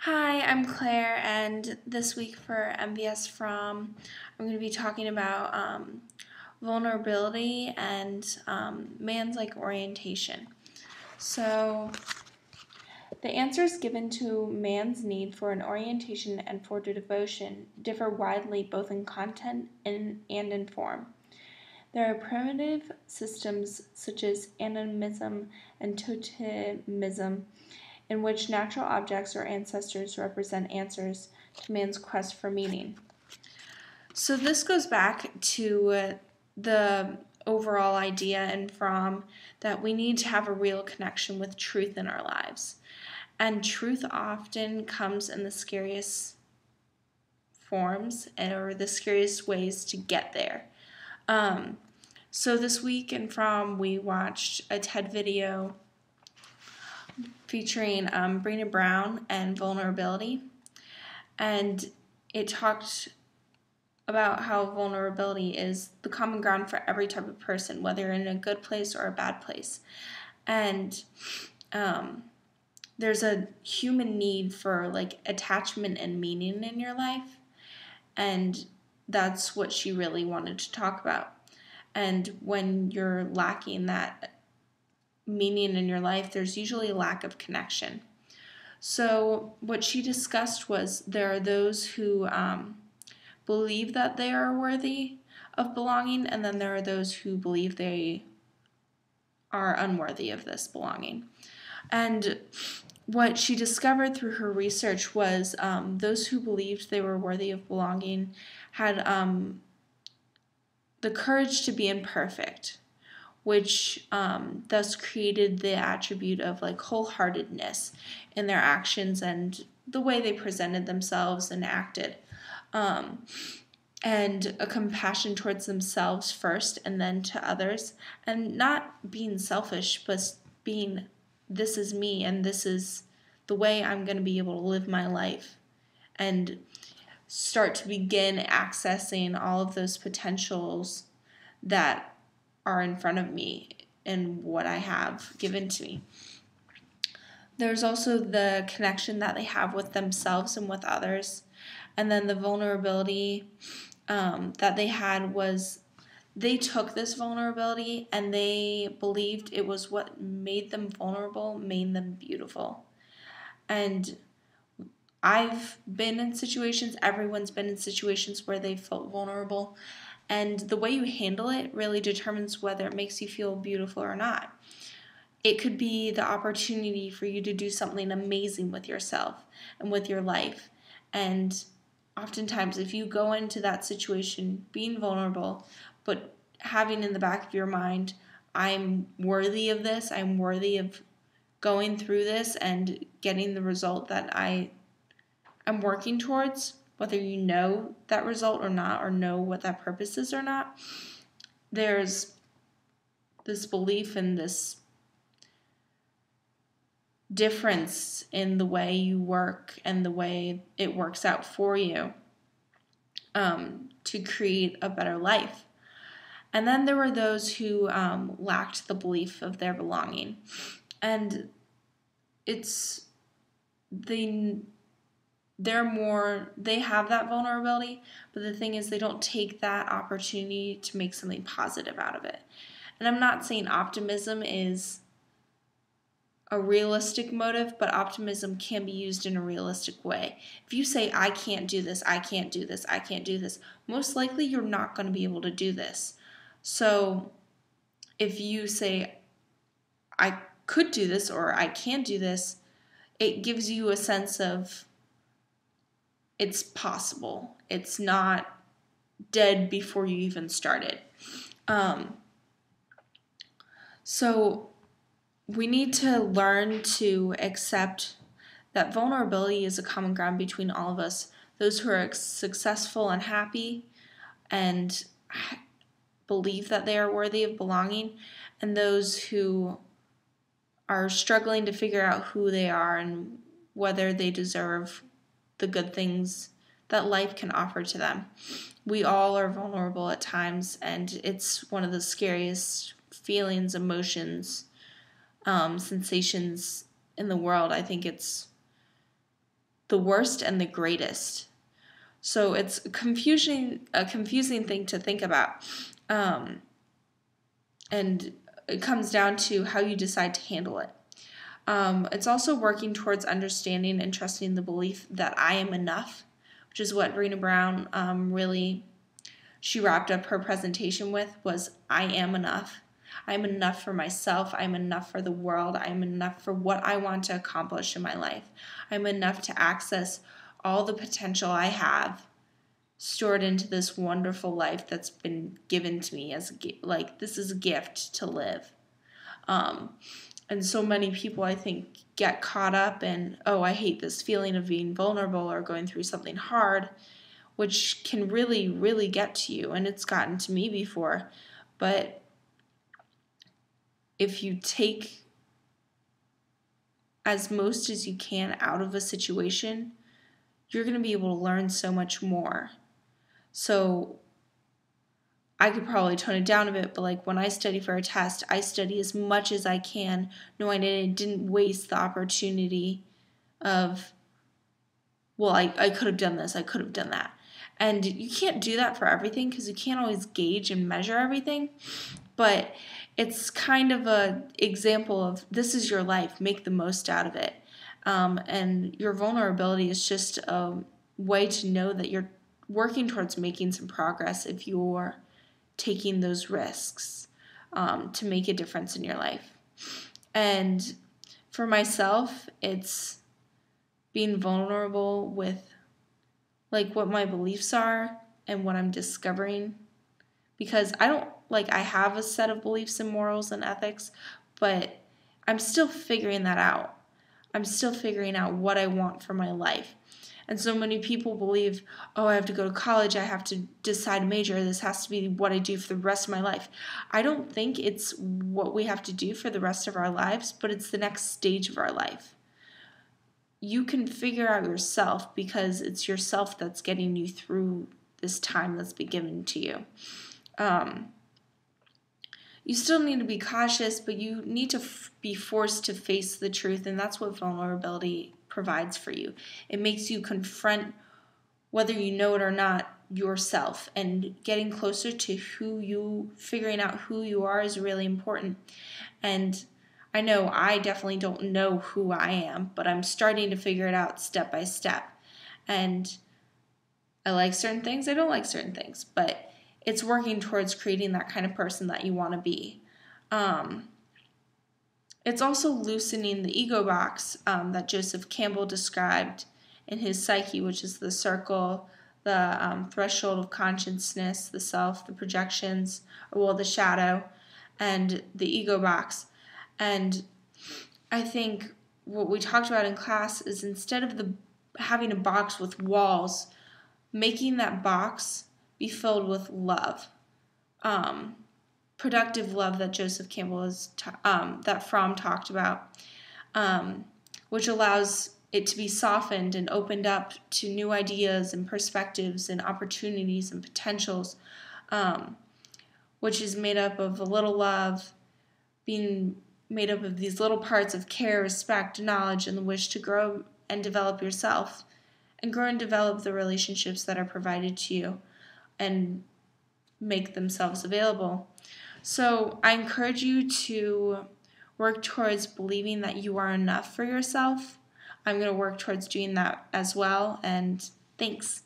Hi, I'm Claire, and this week for MVS From, I'm going to be talking about vulnerability and man's orientation. So, the answers given to man's need for an orientation and for devotion differ widely both in content and in form. There are primitive systems such as animism and totemism, in which natural objects or ancestors represent answers to man's quest for meaning. So this goes back to the overall idea and from that we need to have a real connection with truth in our lives. And truth often comes in the scariest forms or the scariest ways to get there. So this week and from, we watched a TED video featuring Brené Brown and vulnerability. And it talked about how vulnerability is the common ground for every type of person, whether in a good place or a bad place. And there's a human need for attachment and meaning in your life. And that's what she really wanted to talk about. And when you're lacking that meaning in your life, there's usually a lack of connection. So what she discussed was there are those who believe that they are worthy of belonging, and then there are those who believe they are unworthy of this belonging. And what she discovered through her research was those who believed they were worthy of belonging had the courage to be imperfect, which thus created the attribute of wholeheartedness in their actions and the way they presented themselves and acted. And a compassion towards themselves first and then to others, and not being selfish, but being, this is me and this is the way I'm going to be able to live my life, and start to begin accessing all of those potentials that are in front of me and what I have given to me. There's also the connection that they have with themselves and with others. And then the vulnerability that they had was they took this vulnerability and they believed it was what made them vulnerable, made them beautiful. And I've been in situations, everyone's been in situations where they felt vulnerable. And the way you handle it really determines whether it makes you feel beautiful or not. It could be the opportunity for you to do something amazing with yourself and with your life. And oftentimes, if you go into that situation being vulnerable, but having in the back of your mind, I'm worthy of this, I'm worthy of going through this and getting the result that I am working towards, whether you know that result or not, or know what that purpose is or not, there's this belief in this difference in the way you work and the way it works out for you to create a better life. And then there were those who lacked the belief of their belonging. And they have that vulnerability, but the thing is they don't take that opportunity to make something positive out of it. And I'm not saying optimism is a realistic motive, but optimism can be used in a realistic way. If you say, I can't do this, I can't do this, I can't do this, most likely you're not going to be able to do this. So if you say, I could do this or I can do this, it gives you a sense of it's possible. It's not dead before you even started. So we need to learn to accept that vulnerability is a common ground between all of us. Those who are successful and happy and believe that they are worthy of belonging, and those who are struggling to figure out who they are and whether they deserve the good things that life can offer to them. We all are vulnerable at times, and it's one of the scariest feelings, emotions, sensations in the world. I think it's the worst and the greatest. So it's a confusing thing to think about. And it comes down to how you decide to handle it. It's also working towards understanding and trusting the belief that I am enough, which is what Brené Brown she wrapped up her presentation with, was I am enough. I'm enough for myself. I'm enough for the world. I'm enough for what I want to accomplish in my life. I'm enough to access all the potential I have stored into this wonderful life that's been given to me as this is a gift to live. And so many people, I think, get caught up in, oh, I hate this feeling of being vulnerable or going through something hard, which can really, really get to you. And it's gotten to me before. But if you take as most as you can out of a situation, you're going to be able to learn so much more. So I could probably tone it down a bit, but like when I study for a test, I study as much as I can, knowing I didn't waste the opportunity of, well, I could have done this, I could have done that. And you can't do that for everything because you can't always gauge and measure everything, but it's kind of an example of this is your life, make the most out of it. And your vulnerability is just a way to know that you're working towards making some progress if you're taking those risks to make a difference in your life. And for myself, it's being vulnerable with like what my beliefs are and what I'm discovering, because I have a set of beliefs and morals and ethics, but I'm still figuring that out. I'm still figuring out what I want for my life. And so many people believe, oh, I have to go to college, I have to decide a major, this has to be what I do for the rest of my life. I don't think it's what we have to do for the rest of our lives, but it's the next stage of our life. You can figure out yourself because it's yourself that's getting you through this time that's been given to you. You still need to be cautious, but you need to be forced to face the truth, and that's what vulnerability provides for you. It makes you confront, whether you know it or not, yourself, and getting closer to figuring out who you are is really important. And I know I definitely don't know who I am, but I'm starting to figure it out step by step. And I like certain things, I don't like certain things, but it's working towards creating that kind of person that you want to be. It's also loosening the ego box that Joseph Campbell described in his Psyche, which is the circle, the threshold of consciousness, the self, the projections, the shadow, and the ego box. And I think what we talked about in class is instead of having a box with walls, making that box be filled with love. Productive love that Joseph Campbell that Fromm talked about, which allows it to be softened and opened up to new ideas and perspectives and opportunities and potentials, which is made up of a little love, being made up of these little parts of care, respect, knowledge, and the wish to grow and develop yourself, and grow and develop the relationships that are provided to you and make themselves available. So I encourage you to work towards believing that you are enough for yourself. I'm going to work towards doing that as well, and thanks.